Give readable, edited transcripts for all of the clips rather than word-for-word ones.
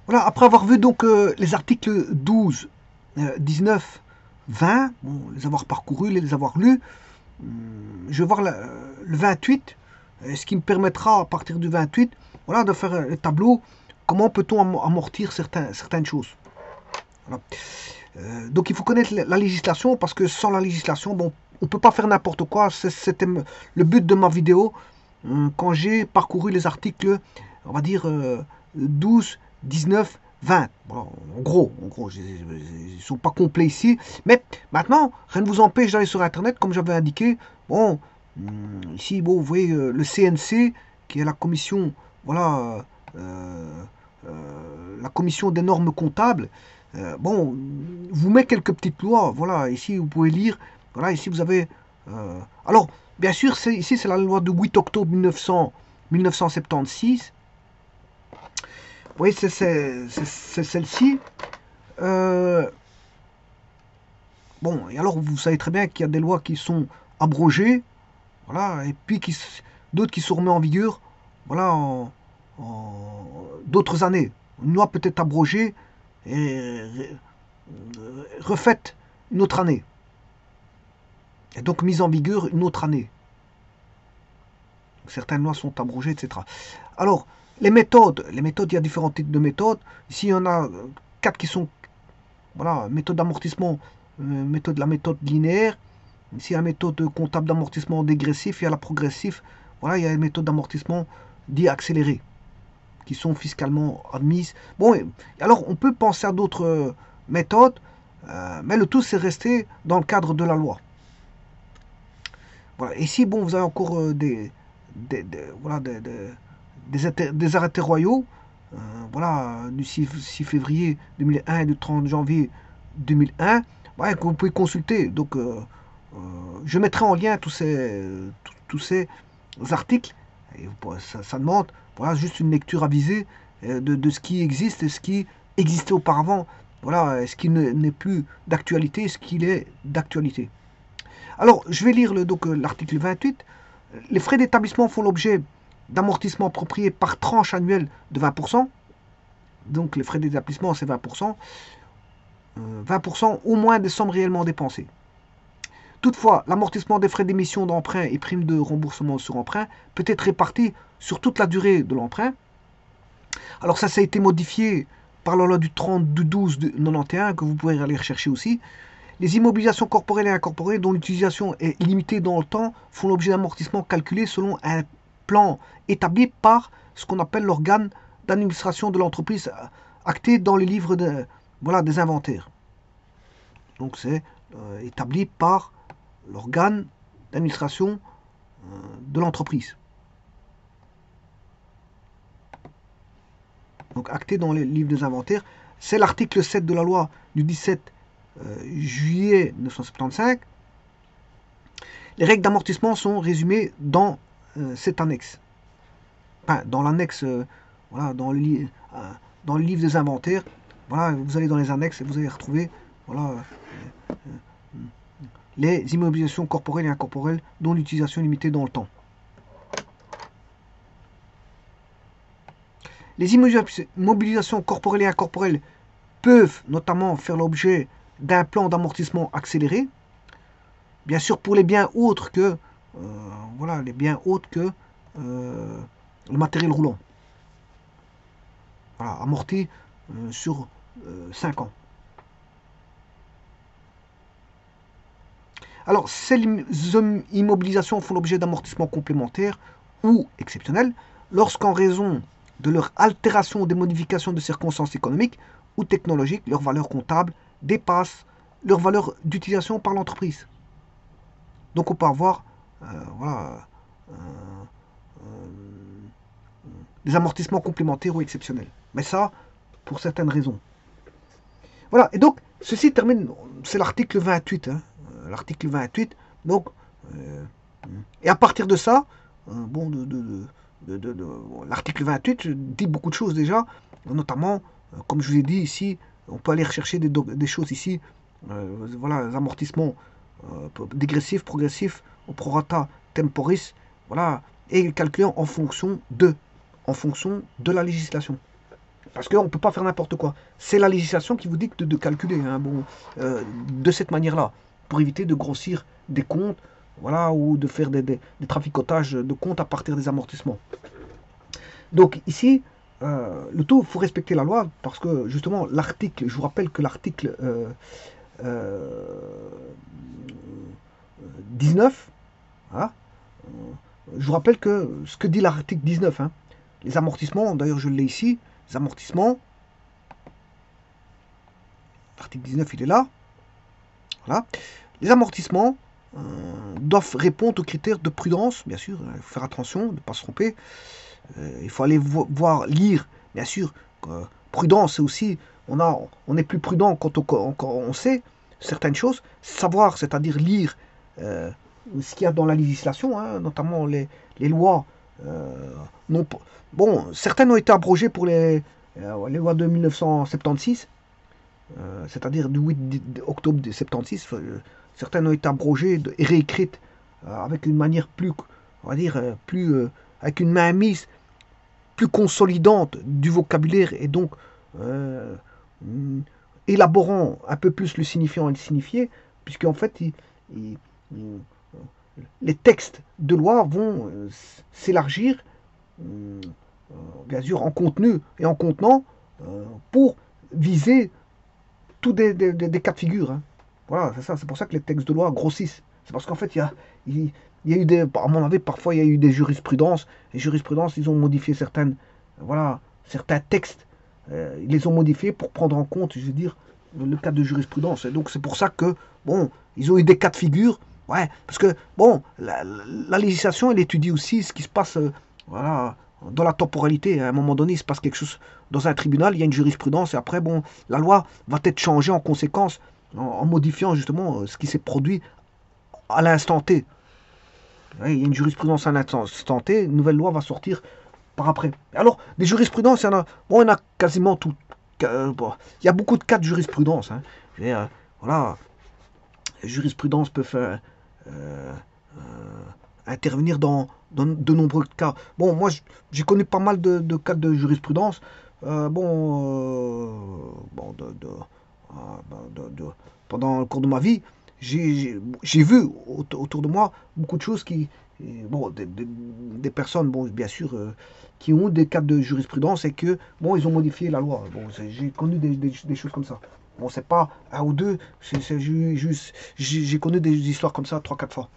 Voilà, après avoir vu donc les articles 12, 19, 20, bon, les avoir parcourus, les avoir lus, je vais voir le 28, ce qui me permettra à partir du 28, voilà, de faire un tableau, comment peut-on amortir certaines choses. Voilà. Donc il faut connaître la législation, parce que sans la législation, bon, on ne peut pas faire n'importe quoi. C'était le but de ma vidéo, quand j'ai parcouru les articles, on va dire 12, 19, 20. Voilà, en gros, ils ne sont pas complets ici. Mais maintenant, rien ne vous empêche d'aller sur Internet, comme j'avais indiqué. Bon, ici, bon, vous voyez le CNC, qui est la commission, voilà, la commission des normes comptables. Bon, vous met quelques petites lois. Voilà, ici, vous pouvez lire. Voilà, ici, vous avez... alors, bien sûr, ici, c'est la loi du 8 octobre 1976. Vous voyez, c'est celle-ci. Bon, et alors, vous savez très bien qu'il y a des lois qui sont abrogées. Voilà, et puis d'autres qui sont remises en vigueur. Voilà, d'autres années. Une loi peut être abrogée et refaite une autre année. Et donc mise en vigueur une autre année. Certaines lois sont abrogées, etc. Alors, les méthodes, il y a différents types de méthodes. Ici, il y en a 4 qui sont, voilà, méthode d'amortissement, la méthode linéaire. Ici, il y a la méthode comptable d'amortissement dégressif, il y a la progressive. Voilà, il y a les méthodes d'amortissement dit accélérées, qui sont fiscalement admises. Bon, alors on peut penser à d'autres méthodes, mais le tout c'est rester dans le cadre de la loi. Voilà. Ici, bon, vous avez encore voilà, des arrêtés royaux, voilà, du 6 février 2001 et du 30 janvier 2001, ouais, que vous pouvez consulter. Donc, je mettrai en lien tous ces articles. Et ça demande, voilà, juste une lecture avisée de ce qui existe et ce qui existait auparavant. Voilà, ce qui n'est plus d'actualité, ce qu'il est d'actualité. Alors, je vais lire donc l'article 28. Les frais d'établissement font l'objet d'amortissements appropriés par tranche annuelle de 20%. Donc, les frais d'établissement, c'est 20%. 20% au moins des sommes réellement dépensées. Toutefois, l'amortissement des frais d'émission d'emprunt et primes de remboursement sur emprunt peut être réparti sur toute la durée de l'emprunt. Alors ça a été modifié par la loi du 30 du 12 de 91, que vous pouvez aller rechercher aussi. Les immobilisations corporelles et incorporées dont l'utilisation est limitée dans le temps font l'objet d'amortissements calculés selon un plan établi par ce qu'on appelle l'organe d'administration de l'entreprise, acté dans les livres des inventaires. Donc c'est établi par l'organe d'administration de l'entreprise. Donc acté dans les livres des inventaires. C'est l'article 7 de la loi du 17 juillet 1975. Les règles d'amortissement sont résumées dans cette annexe. Enfin, dans l'annexe, voilà, dans le livre des inventaires. Voilà, vous allez dans les annexes et vous allez retrouver, voilà, les immobilisations corporelles et incorporelles dont l'utilisation est limitée dans le temps. Les immobilisations corporelles et incorporelles peuvent notamment faire l'objet d'un plan d'amortissement accéléré, bien sûr pour les biens autres que voilà, les biens autres que le matériel roulant. Voilà, amorti sur 5 ans. Alors, ces immobilisations font l'objet d'amortissements complémentaires ou exceptionnels lorsqu'en raison de leur altération ou des modifications de circonstances économiques ou technologiques, leur valeur comptable dépasse leur valeur d'utilisation par l'entreprise. Donc on peut avoir voilà, des amortissements complémentaires ou exceptionnels. Mais ça, pour certaines raisons. Voilà, et donc, ceci termine, c'est l'article 28. Hein, l'article 28. Donc, et à partir de ça, bon, l'article 28 dit beaucoup de choses déjà, notamment, comme je vous ai dit ici, on peut aller rechercher des choses ici, voilà, les amortissements dégressifs, progressifs, au prorata temporis, voilà, et calculés en fonction de la législation. Parce qu'on ne peut pas faire n'importe quoi. C'est la législation qui vous dicte de calculer, hein, bon, de cette manière-là, pour éviter de grossir des comptes, voilà, ou de faire des traficotages de comptes à partir des amortissements. Donc ici, le tout, il faut respecter la loi, parce que justement, l'article, je vous rappelle que l'article 19, hein, je vous rappelle que ce que dit l'article 19, hein, les amortissements, d'ailleurs je l'ai ici, les amortissements, l'article 19 il est là, voilà. Les amortissements doivent répondre aux critères de prudence, bien sûr, il faut faire attention, de ne pas se tromper, il faut aller voir, lire, bien sûr, prudence c'est aussi, on est plus prudent quand on sait certaines choses, savoir, c'est-à-dire lire ce qu'il y a dans la législation, hein, notamment les lois, non, bon, certaines ont été abrogées pour les lois de 1976, c'est-à-dire du 8 octobre 76, certaines ont été abrogées et réécrites avec une manière plus, on va dire, avec une mainmise plus consolidante du vocabulaire et donc élaborant un peu plus le signifiant et le signifié, puisqu'en fait, les textes de loi vont s'élargir, bien sûr, en contenu et en contenant, pour viser tous des cas de figure. Hein. Voilà, c'est ça. C'est pour ça que les textes de loi grossissent. C'est parce qu'en fait, il y a eu à mon avis, parfois il y a eu des jurisprudences. Les jurisprudences, ils ont modifié voilà, certains textes. Ils les ont modifiés pour prendre en compte, je veux dire, le cas de jurisprudence. Et donc c'est pour ça que, bon, ils ont eu des cas de figure. Ouais, parce que, bon, la législation, elle étudie aussi ce qui se passe, voilà, dans la temporalité. À un moment donné, il se passe quelque chose dans un tribunal, il y a une jurisprudence, et après, bon, la loi va être changée en conséquence, en modifiant justement ce qui s'est produit à l'instant T. Ouais, il y a une jurisprudence à l'instant T, une nouvelle loi va sortir par après. Alors, des jurisprudences, il y en a quasiment tout. Bon, il y a beaucoup de cas de jurisprudence. Hein. Voilà, les jurisprudences peuvent intervenir dans de nombreux cas. Bon, moi, j'ai connu pas mal de cas de jurisprudence. Bon, pendant le cours de ma vie, j'ai vu autour de moi beaucoup de choses bon, des personnes, bon, bien sûr, qui ont des cas de jurisprudence et que, bon, ils ont modifié la loi. Bon, j'ai connu des choses comme ça. Bon, c'est pas un ou deux, j'ai connu des histoires comme ça 3-4 fois.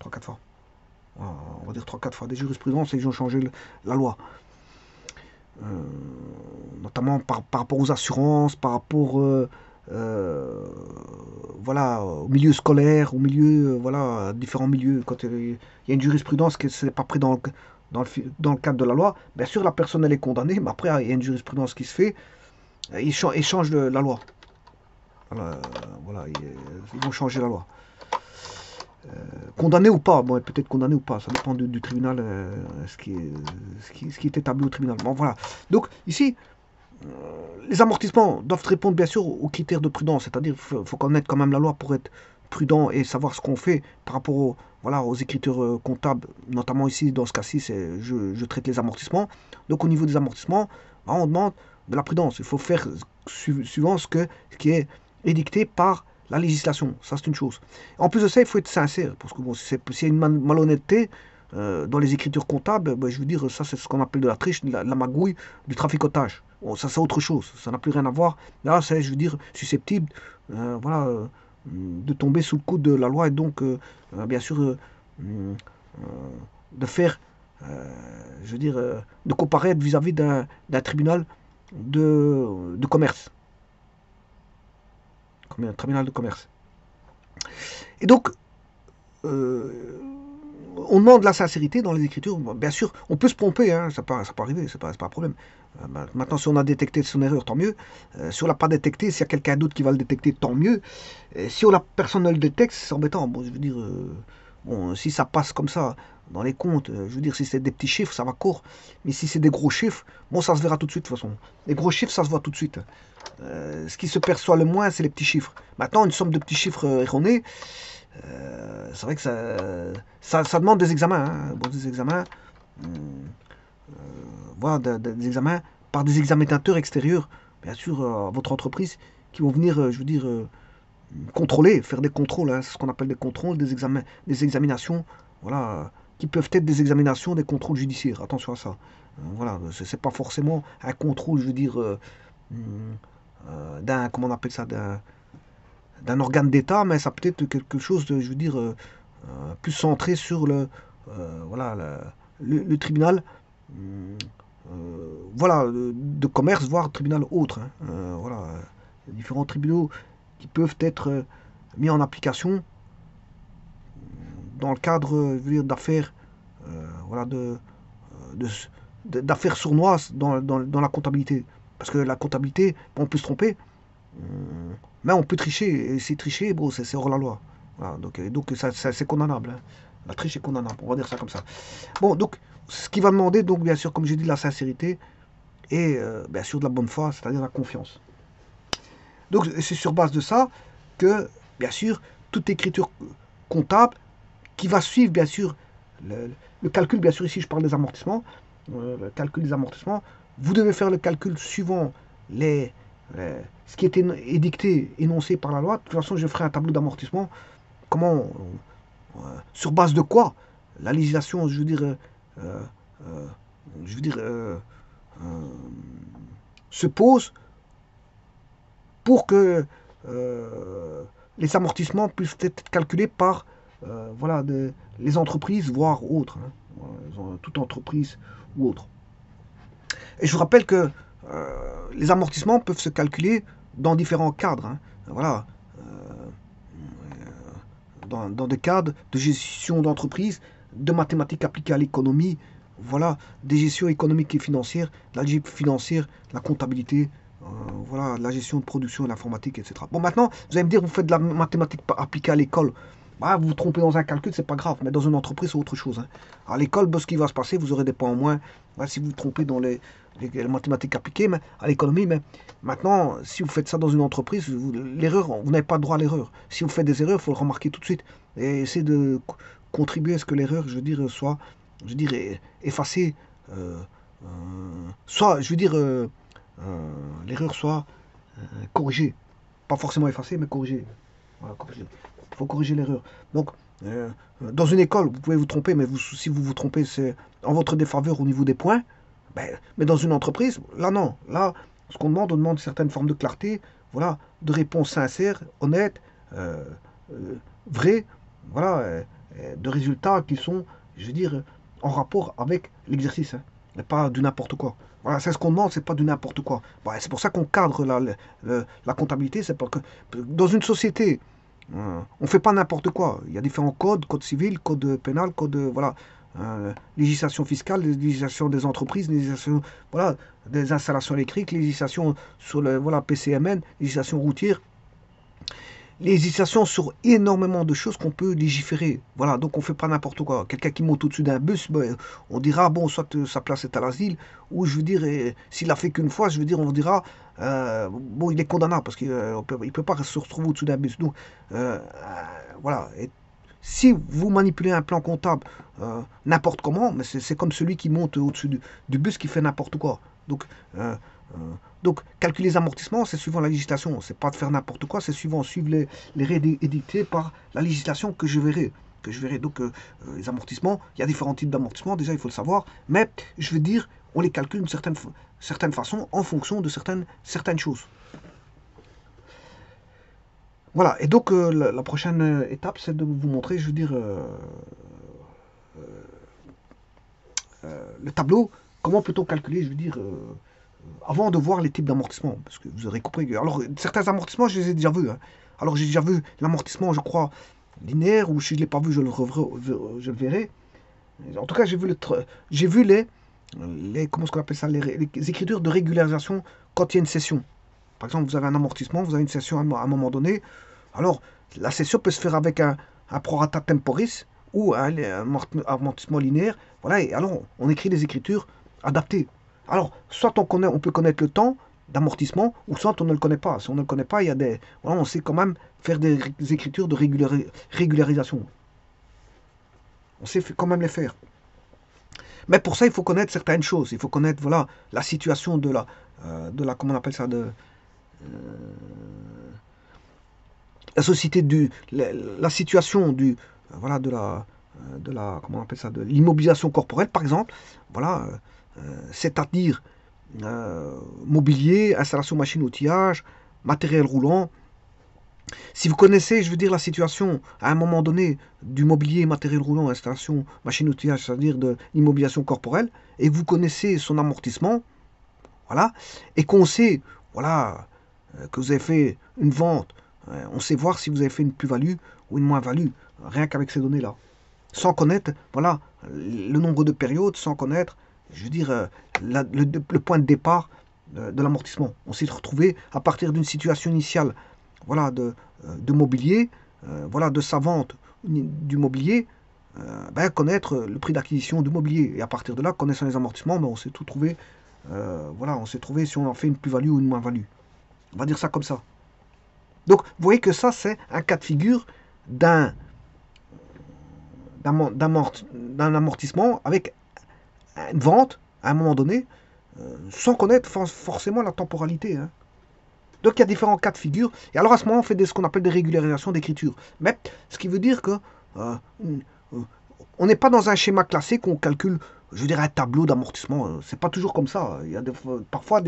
3-4 fois. On va dire 3-4 fois des jurisprudences et ils ont changé la loi. Notamment par rapport aux assurances, par rapport voilà, au milieu scolaire, au milieu, voilà, différents milieux. Quand il y a une jurisprudence qui n'est pas pris dans le cadre de la loi, bien sûr la personne elle est condamnée, mais après il y a une jurisprudence qui se fait, ils changent la loi. Voilà, ils vont changer la loi. Condamné ou pas, bon, peut-être condamné ou pas, ça dépend du tribunal, ce qui est établi au tribunal. Bon, voilà. Donc ici, les amortissements doivent répondre bien sûr aux critères de prudence, c'est-à-dire qu'il faut connaître quand même la loi pour être prudent et savoir ce qu'on fait par rapport voilà, aux écritures comptables, notamment ici, dans ce cas-ci, je traite les amortissements. Donc au niveau des amortissements, on demande de la prudence. Il faut faire suivant ce qui est édicté par la législation, ça c'est une chose. En plus de ça, il faut être sincère, parce que bon, s'il y a une malhonnêteté dans les écritures comptables, ben, je veux dire, ça c'est ce qu'on appelle de la triche, de la magouille, du traficotage. Bon, ça c'est autre chose, ça n'a plus rien à voir. Là, c'est, je veux dire, susceptible voilà, de tomber sous le coup de la loi et donc, bien sûr, de faire, je veux dire, de comparaître vis-à-vis d'un tribunal de commerce. Comme un tribunal de commerce. Et donc, on demande la sincérité dans les écritures. Bien sûr, on peut se tromper, hein, ça peut arriver, c'est pas un problème. Maintenant, si on a détecté son erreur, tant mieux. Si on l'a pas détecté, s'il y a quelqu'un d'autre qui va le détecter, tant mieux. Si la personne ne le détecte, c'est embêtant. Bon, je veux dire, bon, si ça passe comme ça dans les comptes, je veux dire, si c'est des petits chiffres, ça va court. Mais si c'est des gros chiffres, bon, ça se verra tout de suite, de toute façon. Les gros chiffres, ça se voit tout de suite. Ce qui se perçoit le moins, c'est les petits chiffres. Maintenant, une somme de petits chiffres erronés, c'est vrai que ça demande des examens. Hein. Bon, des examens, voilà, des examens par des examinateurs extérieurs, bien sûr, à votre entreprise, qui vont venir, je veux dire, contrôler, faire des contrôles, hein, c'est ce qu'on appelle des contrôles, des examinations, voilà, qui peuvent être des examinations, des contrôles judiciaires. Attention à ça. Voilà, c'est pas forcément un contrôle, je veux dire, d'un, comment on appelle ça, d'un organe d'État, mais ça peut être quelque chose de, je veux dire, plus centré sur voilà, le tribunal, voilà, de commerce, voire tribunal autre, hein. Voilà, différents tribunaux qui peuvent être mis en application dans le cadre, je veux dire, d'affaires, voilà, de- d'affaires sournoises dans la comptabilité. Parce que la comptabilité, on peut se tromper, mais on peut tricher. Et si tricher, bon, c'est hors la loi. Voilà, donc ça, c'est condamnable, hein. La triche est condamnable, on va dire ça comme ça. Bon, donc, ce qui va demander, donc, bien sûr, comme j'ai dit, la sincérité et bien sûr de la bonne foi, c'est-à-dire la confiance. Donc, c'est sur base de ça que, bien sûr, toute écriture comptable qui va suivre, bien sûr, le calcul, bien sûr, ici je parle des amortissements, le calcul des amortissements, vous devez faire le calcul suivant ce qui était édicté, énoncé par la loi. De toute façon, je ferai un tableau d'amortissement. Comment, sur base de quoi la législation, je veux dire, se pose pour que les amortissements puissent être calculés par voilà, les entreprises, voire autres, hein, toute entreprise ou autre. Et je vous rappelle que les amortissements peuvent se calculer dans différents cadres, hein. Voilà, dans des cadres de gestion d'entreprise, de mathématiques appliquées à l'économie, voilà, des gestions économiques et financières, la gestion financière, la comptabilité, voilà, la gestion de production et l'informatique, etc. Bon, maintenant, vous allez me dire, vous faites de la mathématique appliquée à l'école. Bah, vous vous trompez dans un calcul, c'est pas grave, mais dans une entreprise, c'est autre chose, hein. À l'école, ce qui va se passer, vous aurez des points en moins. Bah, si vous vous trompez dans les mathématiques appliquées, mais à l'économie, mais maintenant, si vous faites ça dans une entreprise, l'erreur, vous n'avez pas le droit à l'erreur. Si vous faites des erreurs, il faut le remarquer tout de suite. Et essayer de contribuer à ce que l'erreur, je veux dire, soit, je veux dire, effacée. Soit, je veux dire, l'erreur soit corrigée. Pas forcément effacée, mais corrigée. Voilà, corrigée. Il faut corriger l'erreur. Donc, dans une école, vous pouvez vous tromper, mais si vous vous trompez, c'est en votre défaveur au niveau des points. Mais dans une entreprise, là non. Là, ce qu'on demande, on demande certaines formes de clarté, voilà, de réponses sincères, honnêtes, vraies, voilà, de résultats qui sont, je veux dire, en rapport avec l'exercice, hein, et pas du n'importe quoi. Voilà, c'est ce qu'on demande, c'est pas du n'importe quoi. C'est pour ça qu'on cadre la comptabilité, c'est parce que dans une société, on ne fait pas n'importe quoi. Il y a différents codes, code civil, code pénal, code, voilà, législation fiscale, législation des entreprises, législation, voilà, des installations électriques, législation sur le, voilà, PCMN, législation routière, législation sur énormément de choses qu'on peut légiférer. Voilà, donc on ne fait pas n'importe quoi. Quelqu'un qui monte au-dessus d'un bus, on dira, bon, soit sa place est à l'asile, ou je veux dire, s'il l'a fait qu'une fois, je veux dire, on dira, bon, il est condamnable, parce qu'il ne peut pas se retrouver au-dessus d'un bus. Donc, voilà. Et si vous manipulez un plan comptable n'importe comment, mais c'est comme celui qui monte au-dessus du bus qui fait n'importe quoi. Donc, donc, calculer les amortissements, c'est suivant la législation. C'est pas de faire n'importe quoi, c'est suivre les règles édictées par la législation que je verrai. Donc, les amortissements, il y a différents types d'amortissements, déjà il faut le savoir, mais je veux dire, on les calcule d'une certaine façon en fonction de certaines choses. Voilà, et donc la prochaine étape, c'est de vous montrer, je veux dire, le tableau, comment peut-on calculer, je veux dire, avant de voir les types d'amortissements, parce que vous aurez compris. Alors, certains amortissements, je les ai déjà vus, hein. Alors, j'ai déjà vu l'amortissement, je crois, linéaire, ou si je ne l'ai pas vu, je le verrai. En tout cas, j'ai vu comment est-ce qu'on appelle ça, les écritures de régularisation quand il y a une session. Par exemple, vous avez un amortissement, vous avez une session à un moment donné. Alors, la session peut se faire avec un prorata temporis ou un amortissement linéaire. Voilà, et alors on écrit des écritures adaptées. Alors, soit on peut connaître le temps d'amortissement, ou soit on ne le connaît pas. Si on ne le connaît pas, voilà, on sait quand même faire des écritures de régularisation. On sait quand même les faire. Mais pour ça, il faut connaître certaines choses. Il faut connaître, voilà, la situation comment on appelle ça, la société la situation voilà, comment on appelle ça, de l'immobilisation corporelle, par exemple. Voilà, c'est-à-dire mobilier, installation machine-outillage, matériel roulant. Si vous connaissez, je veux dire, la situation à un moment donné du mobilier, matériel roulant, installation, machine-outillage, c'est-à-dire de l'immobilisation corporelle, et que vous connaissez son amortissement, voilà, et qu'on sait, voilà, que vous avez fait une vente, on sait voir si vous avez fait une plus-value ou une moins-value, rien qu'avec ces données-là. Sans connaître, voilà, le nombre de périodes, sans connaître, je veux dire, le point de départ de l'amortissement. On s'est retrouvé à partir d'une situation initiale, voilà, de mobilier, voilà, de sa vente du mobilier, connaître le prix d'acquisition du mobilier. Et à partir de là, connaissant les amortissements, on s'est tout trouvé, voilà, on s'est trouvé si on en fait une plus-value ou une moins-value. On va dire ça comme ça. Donc, vous voyez que ça, c'est un cas de figure d'un amortissement avec une vente à un moment donné, sans connaître forcément la temporalité. Hein. Donc il y a différents cas de figure. Et alors à ce moment, on fait ce qu'on appelle des régularisations d'écriture. Mais ce qui veut dire que on n'est pas dans un schéma classique où on calcule, je veux dire, un tableau d'amortissement. C'est pas toujours comme ça. Il y a parfois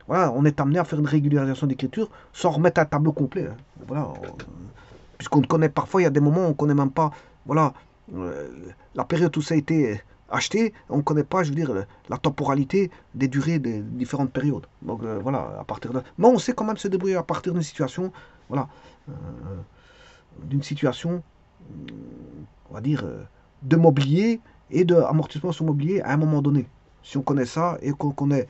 voilà, on est amené à faire une régularisation d'écriture sans remettre un tableau complet. Hein. Voilà, puisqu'on connaît parfois, il y a des moments où on ne connaît même pas, voilà, la période où ça a été acheté, on ne connaît pas, je veux dire, la temporalité des durées des différentes périodes. Donc voilà, à partir de... Mais on sait quand même se débrouiller à partir d'une situation, voilà, d'une situation, on va dire, de mobilier et d'amortissement sur mobilier à un moment donné. Si on connaît ça et qu'on connaît,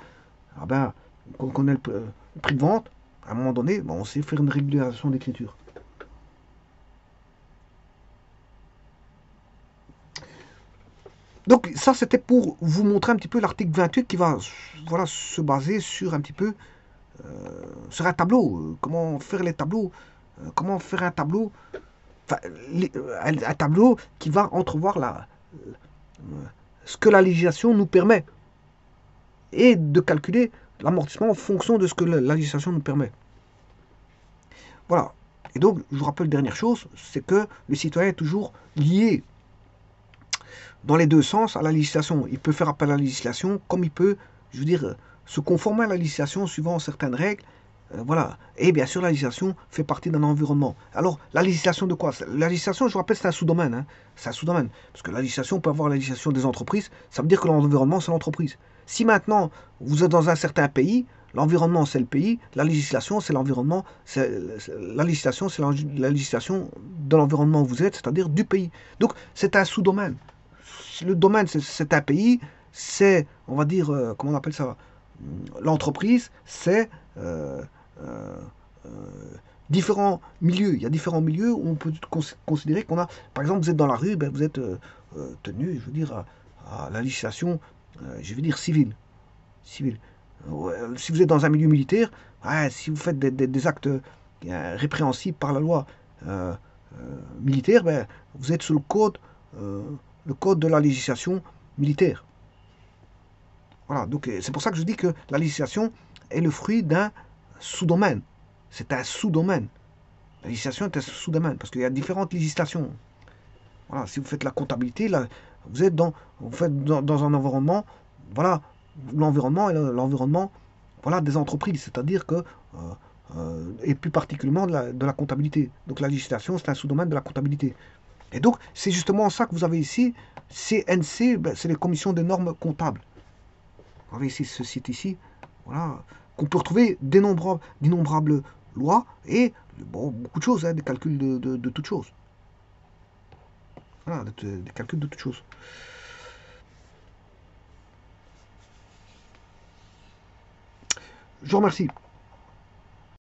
qu'on connaît le prix de vente, à un moment donné, on sait faire une régularisation d'écriture. Donc ça, c'était pour vous montrer un petit peu l'article 28 qui va, voilà, se baser sur un petit peu, sur un tableau. Comment faire les tableaux, comment faire un tableau, enfin, un tableau qui va entrevoir ce que la législation nous permet et de calculer l'amortissement en fonction de ce que la législation nous permet. Voilà. Et donc, je vous rappelle, dernière chose, c'est que le citoyen est toujours lié dans les deux sens à la législation. Il peut faire appel à la législation comme il peut, je veux dire, se conformer à la législation suivant certaines règles. Voilà. Et bien sûr, la législation fait partie d'un environnement. Alors, la législation de quoi? La législation, je vous rappelle, c'est un sous-domaine. Hein. C'est un sous-domaine. Parce que la législation, on peut avoir la législation des entreprises. Ça veut dire que l'environnement, c'est l'entreprise. Si maintenant, vous êtes dans un certain pays, l'environnement, c'est le pays, la législation, c'est l'environnement, la législation, c'est la législation de l'environnement où vous êtes, c'est-à-dire du pays. Donc, c'est un sous-domaine. Le domaine, c'est un pays, c'est, on va dire, comment on appelle ça, l'entreprise, c'est différents milieux. Il y a différents milieux où on peut considérer qu'on a, par exemple, vous êtes dans la rue, vous êtes tenu, je veux dire, à la législation, je veux dire, civile. Si vous êtes dans un milieu militaire, si vous faites des actes répréhensibles par la loi militaire, vous êtes sous le code de la législation militaire. Voilà, donc c'est pour ça que je dis que la législation est le fruit d'un sous-domaine. C'est un sous-domaine. La législation est un sous-domaine, parce qu'il y a différentes législations. Voilà, si vous faites la comptabilité, là, vous faites dans un environnement, voilà, l'environnement est l'environnement, voilà, des entreprises, c'est-à-dire que, et plus particulièrement de la comptabilité. Donc la législation, c'est un sous-domaine de la comptabilité. Et donc, c'est justement ça que vous avez ici. CNC, c'est les commissions des normes comptables. Vous avez ici ce site ici, voilà, qu'on peut retrouver d'innombrables lois et beaucoup de choses, hein, des calculs de toutes choses. Voilà, des calculs de toutes choses. Je vous remercie.